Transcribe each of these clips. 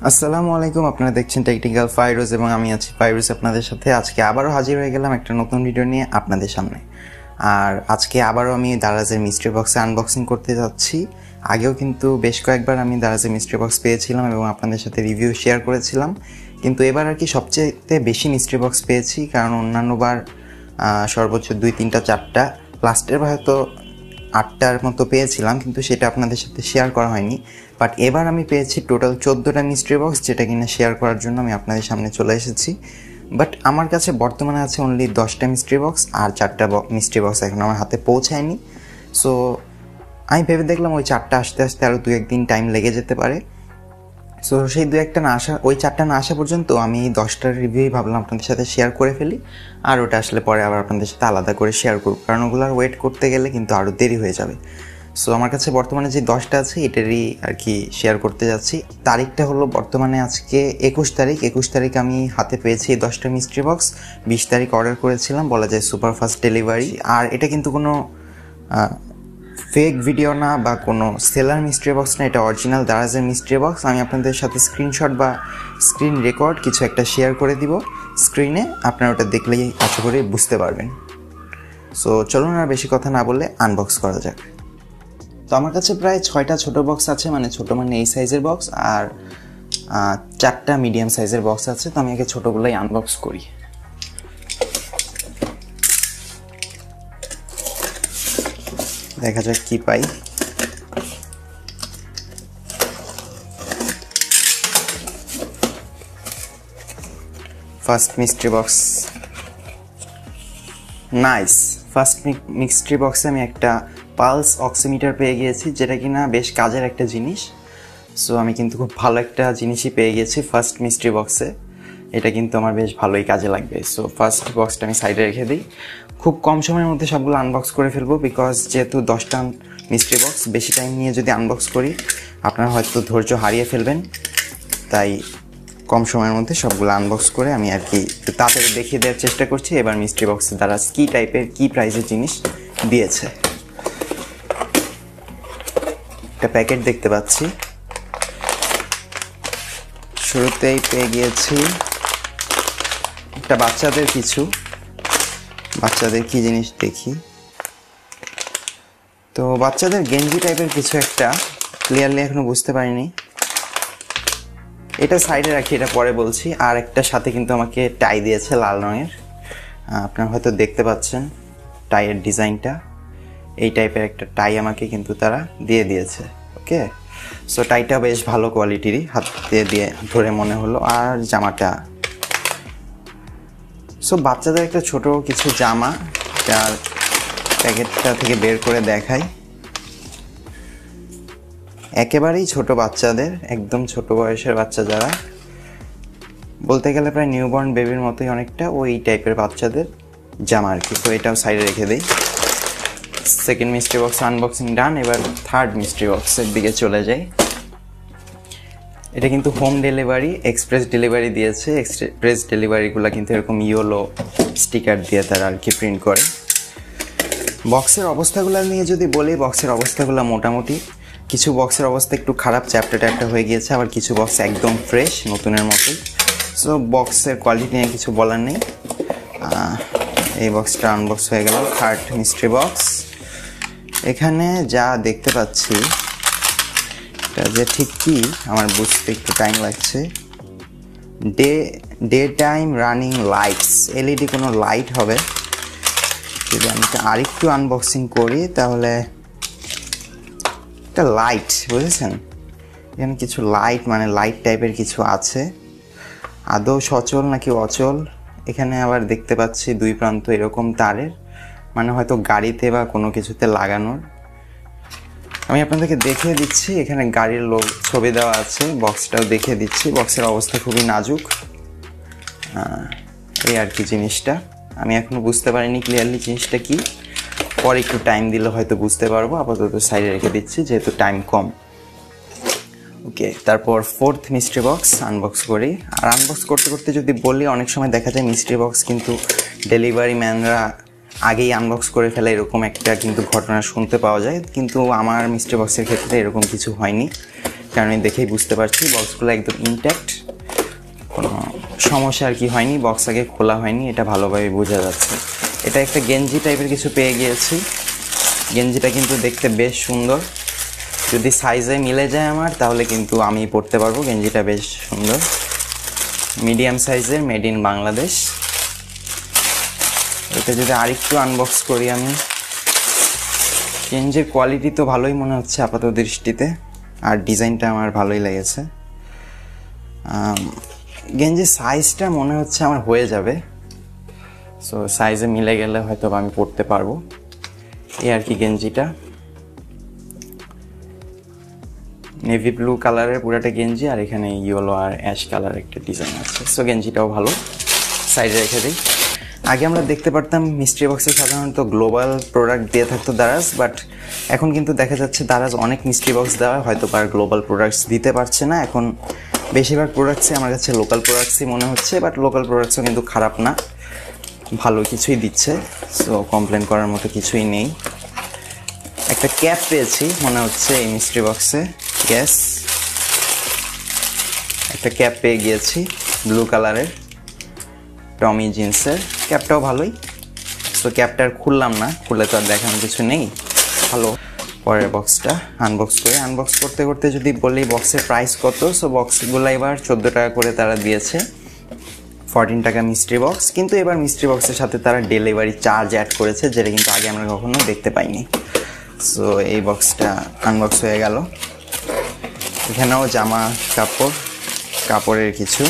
আসসালামু আলাইকুম, আপনারা দেখছেন টেকনিক্যাল ফাইরোজ এবং আমি আছি ফাইরোজ আপনাদের সাথে। আজকে আবারও হাজির হয়ে গেলাম একটা নতুন ভিডিও নিয়ে আপনাদের সামনে। আর আজকে আবারও আমি দারাজের মিস্ট্রি বক্সে আনবক্সিং করতে যাচ্ছি। আগেও কিন্তু বেশ কয়েকবার আমি দারাজের মিস্ট্রি বক্স পেয়েছিলাম এবং আপনাদের সাথে রিভিউ শেয়ার করেছিলাম, কিন্তু এবার আর কি সবচেয়ে বেশি মিস্ট্রি বক্স পেয়েছি, কারণ অন্যান্যবার সর্বোচ্চ 2-3টা 4টা, লাস্টের হয়তো 8টার মতো পেয়েছিলাম, কিন্তু সেটা আপনাদের সাথে শেয়ার করা হয়নি। বাট এবার আমি পেয়েছি টোটাল 14টা মিস্ট্রি বক্স, যেটা কিনা শেয়ার করার জন্য আমি আপনাদের সামনে চলে এসেছি। বাট আমার কাছে বর্তমানে আছে অনলি 10টা মিস্ট্রি বক্স, আর 4টা মিস্ট্রি বক্স এখন আমার হাতে পৌঁছায়নি। সো আমি ভেবে দেখলাম ওই 4টা আসতে আসতে আরও 2-1 দিন টাইম লেগে যেতে পারে। সো সেই 2-1টা না আসা, ওই 4টা না আসা পর্যন্ত আমি 10টার রিভিউই ভাবলাম আপনাদের সাথে শেয়ার করে ফেলি, আর ওটা আসলে পরে আবার আপনাদের সাথে আলাদা করে শেয়ার করব, কারণ ওগুলো আর ওয়েট করতে গেলে কিন্তু আরও দেরি হয়ে যাবে। সো আমার কাছে বর্তমানে যে 10টা আছে এটারই আর কি শেয়ার করতে যাচ্ছি। তারিখটা হলো বর্তমানে আজকে 21 তারিখ। 21 তারিখ আমি হাতে পেয়েছি এই 10টা মিস্ট্রি বক্স। 20 তারিখ অর্ডার করেছিলাম, বলা যায় সুপারফাস্ট ডেলিভারি। আর এটা কিন্তু কোনো ফেক ভিডিও না বা কোনো সেলার মিস্ট্রি বক্স না, এটা অরিজিনাল দারাজের মিস্ট্রি বক্স। আমি আপনাদের সাথে স্ক্রিনশট বা স্ক্রিন রেকর্ড কিছু একটা শেয়ার করে দিব স্ক্রিনে, আপনারা ওটা দেখলেই আশা করি বুঝতে পারবেন। সো চলুন আর বেশি কথা না বলে আনবক্স করা যাক। তো আমার কাছে প্রায় 6টা ছোটো বক্স আছে, মানে ছোটো মানে এই সাইজের বক্স, আর 4টা মিডিয়াম সাইজের বক্স আছে। তো আমি আগে ছোটোগুলোই আনবক্স করি। দেখা যাক কি পাই। First mystery box, nice. First mystery বক্সে আমি একটা পালস অক্সিমিটার পেয়ে গিয়েছি, যেটা কিনা বেশ কাজের একটা জিনিস। সো আমি কিন্তু খুব ভালো একটা জিনিসই পেয়ে গেছি ফার্স্ট মিস্ট্রি বক্সে। এটা কিন্তু আমার বেশ ভালোই কাজে লাগবে। সো ফার্স্ট বক্সটা আমি সাইডে রেখে দিই। খুব কম সময়ের মধ্যে সবগুলো আনবক্স করে ফেলবো, বিকজ যেহেতু 10টা মিস্ট্রি বক্স, বেশি টাইম নিয়ে যদি আনবক্স করি আপনারা হয়তো ধৈর্য হারিয়ে ফেলবেন। তাই কম সময়ের মধ্যে সবগুলো আনবক্স করে আমি আর কি তাড়াতাড়ি দেখিয়ে দেওয়ার চেষ্টা করছি এবার মিস্ট্রি বক্সে দ্বারা কী টাইপের কী প্রাইসের জিনিস দিয়েছে। একটা প্যাকেট দেখতে পাচ্ছি, শুরুতেই পেয়ে গিয়েছি একটা বাচ্চাদের কি জিনিস দেখি। তো বাচ্চাদের গেঞ্জি টাইপের কিছু একটা, ক্লিয়ারলি এখনো বুঝতে পারিনি। এটা সাইডে রাখি, এটা পরে বলছি। আর একটা সাথে কিন্তু আমাকে টাই দিয়েছে লাল রঙের, আপনারা হয়তো দেখতে পাচ্ছেন টাইয়ের ডিজাইনটা। এই টাইপের একটা টাই আমাকে কিন্তু তারা দিয়ে দিয়েছে। ওকে, সো টাইটা বেশ ভালো কোয়ালিটিরই, হাতে দিয়ে ধরে মনে হলো। আর জামাটা, সো বাচ্চাদের একটা ছোট কিছু জামা, যার প্যাকেটটা থেকে বের করে দেখাই। একেবারেই ছোট বাচ্চাদের, একদম ছোট বয়সের বাচ্চা যারা, বলতে গেলে প্রায় নিউবর্ন বেবির মতোই অনেকটা, ওই টাইপের বাচ্চাদের জামা আর কি। তো এটাও সাইডে রেখে দিই। সেকেন্ড মিস্ট্রি বক্স আনবক্সিং ডান। এবার থার্ড মিস্ট্রি বক্সের দিকে চলে যাই। এটা কিন্তু হোম ডেলিভারি, এক্সপ্রেস ডেলিভারি দিয়েছে। এক্সপ্রেস ডেলিভারিগুলো কিন্তু এরকম ইয়েলো স্টিকার দিয়ে তারা আর কি প্রিন্ট করে। বক্সের অবস্থাগুলো নিয়ে যদি বলি, বক্সের অবস্থাগুলো মোটামুটি। কিছু বক্সের অবস্থা একটু খারাপ, চ্যাপ্টা হয়ে গিয়েছে, আবার কিছু বক্স একদম ফ্রেশ, নতুনের মতোই। সো বক্সের কোয়ালিটি নিয়ে কিছু বলার নেই। এই বক্সটা আনবক্স হয়ে গেল। থার্ড মিস্ট্রি বক্স, এখানে যা দেখতে পাচ্ছি এটা যে ঠিক কি আমার বুঝতে একটু টাইম লাগছে। Day time running lights, LED কোনো লাইট হবে। যদি আমি আরেকটু আনবক্সিং করি তাহলে একটা লাইট, বুঝেছেন, এখানে কিছু লাইট, মানে লাইট টাইপের কিছু আছে। আদৌ সচল নাকি অচল, এখানে আবার দেখতে পাচ্ছি 2 প্রান্ত এরকম তারের, মানে হয়তো গাড়িতে বা কোনো কিছুতে লাগানোর। আমি আপনাদেরকে দেখিয়ে দিচ্ছি, এখানে গাড়ির ছবি দেওয়া আছে, বক্সটাও দেখিয়ে দিচ্ছি। বক্সের অবস্থা খুবই নাজুক, এই আর কি জিনিসটা। আমি এখনো বুঝতে পারিনি ক্লিয়ারলি জিনিসটা কি, পরে একটু টাইম দিলে হয়তো বুঝতে পারবো। আপাতত সাইডে রেখে দিচ্ছি যেহেতু টাইম কম। ওকে, তারপর ফোর্থ মিস্ট্রি বক্স আনবক্স করি। আর আনবক্স করতে করতে যদি বলি, অনেক সময় দেখা যায় মিস্ট্রি বক্স কিন্তু ডেলিভারি ম্যানরা আগেই আনবক্স করে ফেলে, এরকম একটা কিন্তু ঘটনা শুনতে পাওয়া যায়। কিন্তু আমার মিস্ট্রি বক্সের ক্ষেত্রে এরকম কিছু হয়নি। কারণ আমি দেখেই বুঝতে পারছি বক্সগুলো একদম ইনট্যাক্ট, কোনো সমস্যা আর কি হয়নি, বক্স আগে খোলা হয়নি, এটা ভালোভাবে বোঝা যাচ্ছে। এটা একটা গেঞ্জি টাইপের কিছু পেয়ে গিয়েছি। গেঞ্জিটা কিন্তু দেখতে বেশ সুন্দর, যদি সাইজে মিলে যায় আমার তাহলে কিন্তু আমি পরতে পারবো। গেঞ্জিটা বেশ সুন্দর, মিডিয়াম সাইজের, মেড ইন বাংলাদেশ। এটা যদি আরেকটু আনবক্স করি আমি, গেঞ্জির কোয়ালিটি তো ভালোই মনে হচ্ছে আপাত দৃষ্টিতে, আর ডিজাইনটা আমার ভালোই লেগেছে। গেঞ্জির সাইজটা মনে হচ্ছে আমার হয়ে যাবে, সো সাইজে মিলে গেলে হয়তো আমি পরতে পারবো। এই আর কি গেঞ্জিটা, নেভি ব্লু কালারের পুরাটা গেঞ্জি, আর এখানে ইয়েলো আর অ্যাশ কালার একটা ডিজাইন আছে। সো গেঞ্জিটাও ভালো, সাইডে রেখে দিই। আগে আমরা দেখতে পারতাম মিস্ট্রি বক্সে সাধারণত গ্লোবাল প্রোডাক্ট দিয়ে থাকতো দারাজ, বাট এখন কিন্তু দেখা যাচ্ছে দারাজ অনেক মিস্ট্রি বক্স দেওয়া হয়তো আর গ্লোবাল প্রোডাক্টস দিতে পারছে না। এখন বেশিরভাগ প্রোডাক্টসই আমার কাছে লোকাল প্রোডাক্টসই মনে হচ্ছে, বাট লোকাল প্রোডাক্টসও কিন্তু খারাপ না, ভালো কিছুই দিচ্ছে। সো কমপ্লেন করার মতো কিছুই নেই। একটা ক্যাপ পেয়েছি মনে হচ্ছে এই মিস্ট্রি বক্সে, গ্যাস একটা ক্যাপ পেয়ে গিয়েছি ব্লু কালারের, টমি জিন্সের। ক্যাপটাও ভালোই। সো ক্যাপটা আর খুললাম না, খুলে তো আর দেখানোর কিছু নেই, ভালো। পরের বক্সটা আনবক্স করতে করতে যদি বলি বক্সের প্রাইস কত, সো বক্সগুলো এবার 14 টাকা করে তারা দিয়েছে, 14 টাকা মিস্ট্রি বক্স। কিন্তু এবার মিস্ট্রি বক্সের সাথে তারা ডেলিভারি চার্জ অ্যাড করেছে, যেটা কিন্তু আগে আমরা কখনো দেখতে পাইনি। সো এই বক্সটা আনবক্স হয়ে গেল। এখানেও জামা কাপড়ের কিছু।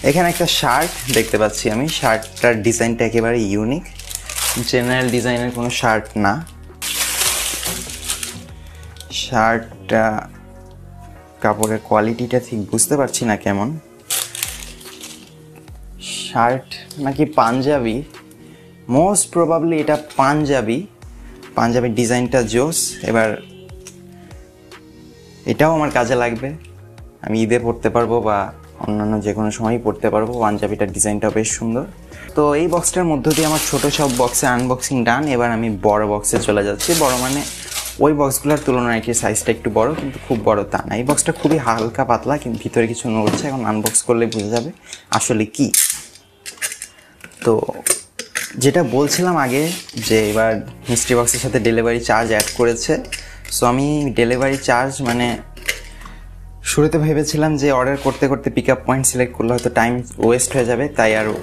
এখানে একটা শার্ট দেখতে পাচ্ছি আমি, শার্টটার ডিজাইনটা একেবারে ইউনিক, জেনারেল ডিজাইনের কোনো শার্ট না। শার্টটা কাপড়ের কোয়ালিটিটা ঠিক বুঝতে পারছি না কেমন, শার্ট নাকি পাঞ্জাবি, মোস্ট প্রবাবলি এটা পাঞ্জাবি ডিজাইনটা জোস। এবার এটাও আমার কাজে লাগবে, আমি ঈদে পরতে পারবো বা অন্যান্য যে কোনো সময়ই পরতে পারবো। পাঞ্জাবিটার ডিজাইনটাও বেশ সুন্দর। তো এই বক্সটার মধ্য দিয়ে আমার ছোটো সব বক্সে আনবক্সিং ডান। এবার আমি বড় বক্সে চলে যাচ্ছি। বড় মানে ওই বক্সগুলোর তুলনায় কি সাইজটা একটু বড়, কিন্তু খুব বড় তা না। এই বক্সটা খুবই হালকা পাতলা, কিন্তু ভিতরে কিছু নড়ছে, এখন আনবক্স করলে বোঝা যাবে আসলে কি। তো যেটা বলছিলাম আগে, যে এবার মিস্ট্রি বক্সের সাথে ডেলিভারি চার্জ অ্যাড করেছে। সো আমি ডেলিভারি চার্জ মানে শুরুতে ভেবেছিলাম যে অর্ডার করতে করতে পিক আপ পয়েন্ট সিলেক্ট করলে হয়তো টাইম ওয়েস্ট হয়ে যাবে, তাই আরও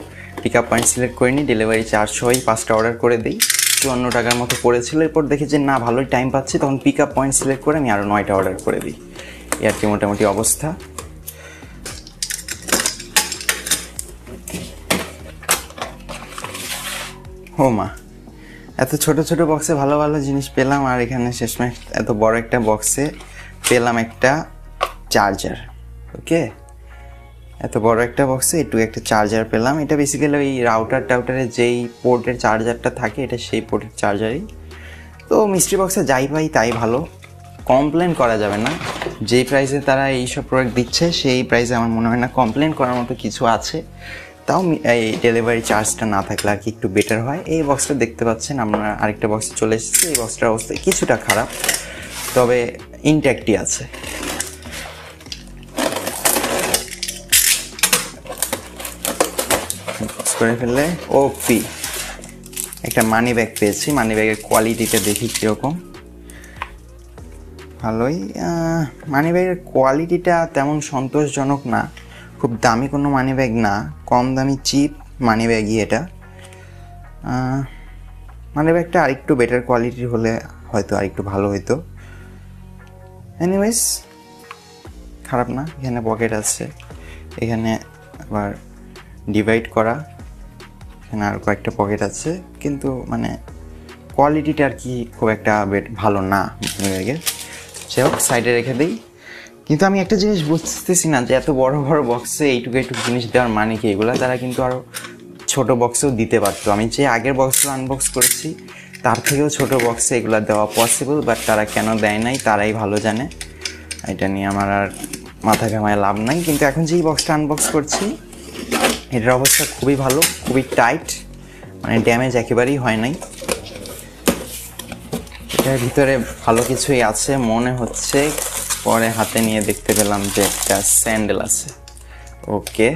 পিক আপ পয়েন্ট সিলেক্ট করিনি, ডেলিভারি চার্জ সহই 5টা অর্ডার করে দিই। 54 টাকার মতো পড়েছিল। এরপর দেখি যে না, ভালোই টাইম পাচ্ছি, তখন পিক আপ পয়েন্ট সিলেক্ট করে আমি আরও 9টা অর্ডার করে দিই। এই আর কি মোটামুটি অবস্থা। ও মা, এত ছোট ছোট বক্সে ভালো ভালো জিনিস পেলাম, আর এখানে শেষমেশ এত বড় একটা বক্সে পেলাম একটা চার্জার। ওকে, এত বড় একটা বক্সে একটু একটা চার্জার পেলাম। এটা বেসিক্যালি ওই টাউটারের যেই পোর্টের চার্জারটা থাকে, এটা সেই পোর্টের চার্জারই। তো মিস্ট্রি বক্সে যাই পাই তাই ভালো, কমপ্লেন করা যাবে না। যেই প্রাইসে তারা এইসব প্রোডাক্ট দিচ্ছে সেই প্রাইসে আমার মনে হয় না কমপ্লেন করার মতো কিছু আছে। তাও এই ডেলিভারি চার্জটা না থাকলে আর কি একটু বেটার হয়। এই বক্সটা দেখতে পাচ্ছেন, আমরা আরেকটা বক্সে চলে এসেছি। এই বক্সটার অবস্থা কিছুটা খারাপ, তবে ইনট্যাক্টই আছে। করে ফেললে ওপি একটা মানি ব্যাগ পেয়েছি। মানি ব্যাগের কোয়ালিটিটা দেখি কীরকম, ভালোই। মানি ব্যাগের কোয়ালিটিটা তেমন সন্তোষজনক না, খুব দামি কোনো মানি ব্যাগ না, কম দামি চিপ মানি ব্যাগই এটা। মানি ব্যাগটা আরেকটু বেটার কোয়ালিটির হলে হয়তো আরেকটু ভালো হতো। এনিওয়েজ, খারাপ না। এখানে পকেট আছে, এখানে আবার ডিভাইড করা, এখানে আর কয়েকটা পকেট আছে, কিন্তু মানে কোয়ালিটিটা আর কি খুব একটা ভালো না মানি ব্যাগের। সে হোক, সাইডে রেখে দিই। কিন্তু আমি একটা জিনিস বুঝতেছি না, যে এত বড় বড় বক্সে এইটুকু জিনিস দেওয়ার মানে কি। এগুলো তারা কিন্তু আরও ছোট বক্সেও দিতে পারতো। আমি যে আগের বক্সগুলো আনবক্স করেছি তার থেকেও ছোট বক্সে এগুলো দেওয়া পসিবল, বাট তারা কেন দেয় নাই তারাই ভালো জানে। এটা নিয়ে আমার আর মাথা ঘামায় লাভ নাই। কিন্তু এখন যেই বক্সটা আনবক্স করছি এটার অবস্থা খুবই ভালো, খুবই টাইট, মানে ড্যামেজ একেবারেই হয় নাই। এটার ভিতরে ভালো কিছুই আছে মনে হচ্ছে, পরে হাতে নিয়ে দেখতে পেলাম যে একটা স্যান্ডেল আছে। ওকে,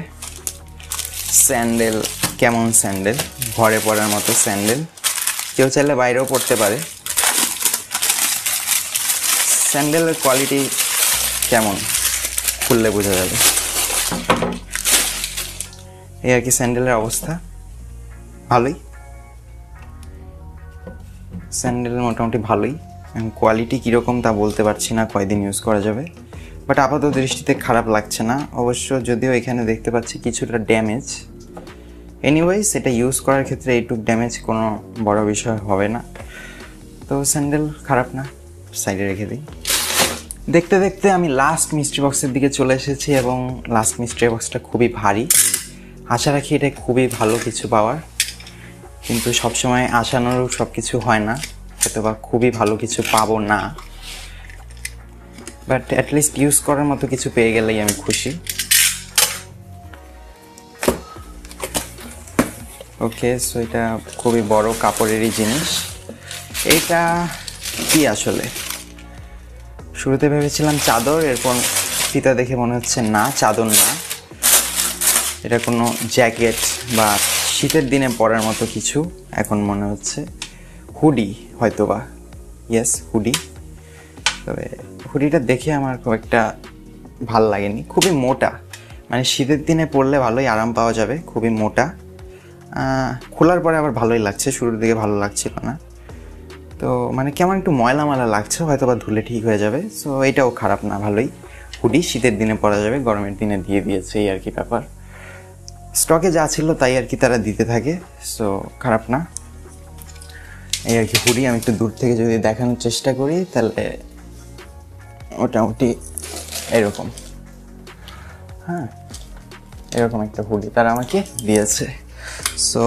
স্যান্ডেল কেমন স্যান্ডেল? ঘরে পরার মতো স্যান্ডেল, কেউ চাইলে বাইরেও পড়তে পারে। স্যান্ডেলের কোয়ালিটি কেমন খুললে বোঝা যাবে। এই আর কি স্যান্ডেলের অবস্থা, ভালোই। স্যান্ডেল মোটামুটি ভালোই, কোয়ালিটি কীরকম তা বলতে পারছি না, কয়দিন ইউজ করা যাবে, বাট আপাতত দৃষ্টিতে খারাপ লাগছে না অবশ্য, যদিও এখানে দেখতে পাচ্ছি কিছুটা ড্যামেজ। এনিওয়েজ, এটা ইউজ করার ক্ষেত্রে এইটুক ড্যামেজ কোনো বড় বিষয় হবে না, তো স্যান্ডেল খারাপ না, সাইডে রেখে দিই। দেখতে দেখতে আমি লাস্ট মিস্ট্রি বক্সের দিকে চলে এসেছি এবং লাস্ট মিস্ট্রি বক্সটা খুবই ভারী। আশা রাখি এটা খুবই ভালো কিছু পাওয়ার, কিন্তু সবসময় আশানুরূপ সব কিছু হয় না, হয়তো বা খুবই ভালো কিছু পাবো না, বাট অ্যাটলিস্ট ইউজ করার মতো কিছু পেয়ে গেলেই আমি খুশি। ওকে, সো এটা খুবই বড় কাপড়েরই জিনিস। এইটা কি আসলে? শুরুতে ভেবেছিলাম চাদর, এরপর ফিতা দেখে মনে হচ্ছে না, চাদর না, এটা কোনো জ্যাকেট বা শীতের দিনে পরার মতো কিছু এখন মনে হচ্ছে। হুডি হয়তো বা, ইয়েস হুডি। তবে হুডিটা দেখে আমার খুব একটা ভাল লাগেনি, খুবই মোটা, মানে শীতের দিনে পরলে ভালোই আরাম পাওয়া যাবে, খুবই মোটা। খোলার পরে আবার ভালোই লাগছে, শুরুর দিকে ভালো লাগছিল না, তো মানে কেমন একটু ময়লা ময়লা লাগছে, হয়তো বা ধুলে ঠিক হয়ে যাবে। সো এটাও খারাপ না, ভালোই। হুডি শীতের দিনে পরা যাবে, গরমের দিনে দিয়ে দিয়েছে, এই আর কি ব্যাপার। স্টকে যা ছিল তাই আর কি তারা দিতে থাকে, সো খারাপ না, এই আর কি হুডি। আমি একটু দূর থেকে যদি দেখানোর চেষ্টা করি তাহলে মোটামুটি এরকম, হ্যাঁ এরকম একটা হুডি তারা আমাকে দিয়েছে। সো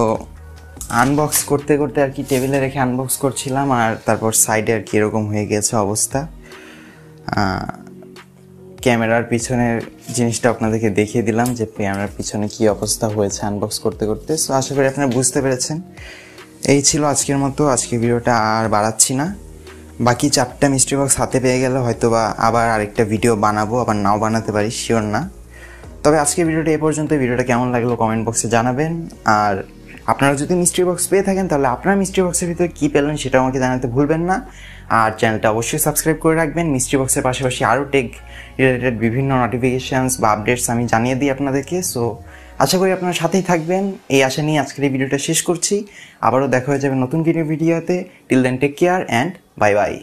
আনবক্স করতে করতে আর কি টেবিলে রেখে আনবক্স করছিলাম, আর তারপর সাইডে আর কি এরকম হয়ে গেছে অবস্থা। ক্যামেরার পিছনের জিনিসটা আপনাদেরকে দেখিয়ে দিলাম যে ক্যামেরার পিছনে কি অবস্থা হয়েছে আনবক্স করতে করতে। সো আশা করি আপনারা বুঝতে পেরেছেন। এই ছিল আজকের মতো, আজকের ভিডিওটা আর বাড়াচ্ছি না। বাকি 4টা মিস্ট্রি বক্স হাতে পেয়ে গেলে হয়তো বা আবার আরেকটা ভিডিও বানাবো, আবার নাও বানাতে পারি, শিওর না। তবে আজকের ভিডিওটা এই পর্যন্ত। ভিডিওটা কেমন লাগলো কমেন্ট বক্সে জানাবেন, আর আপনারা যদি মিস্ট্রি বক্স পেয়ে থাকেন তাহলে আপনার মিস্ট্রি বক্সের ভিতরে কী পেলেন সেটা আমাকে জানাতে ভুলবেন না, আর চ্যানেলটা অবশ্যই সাবস্ক্রাইব করে রাখবেন। মিস্ট্রি বক্সের পাশাপাশি আরও টেক রিলেটেড বিভিন্ন নোটিফিকেশানস বা আপডেটস আমি জানিয়ে দিই আপনাদেরকে। সো আশা করি আপনার সাথেই থাকবেন, এই আশা নিয়ে আজকের এই ভিডিওটা শেষ করছি। আবারও দেখা হয়ে যাবে নতুন ভিডিওতে। Till then take care and bye by.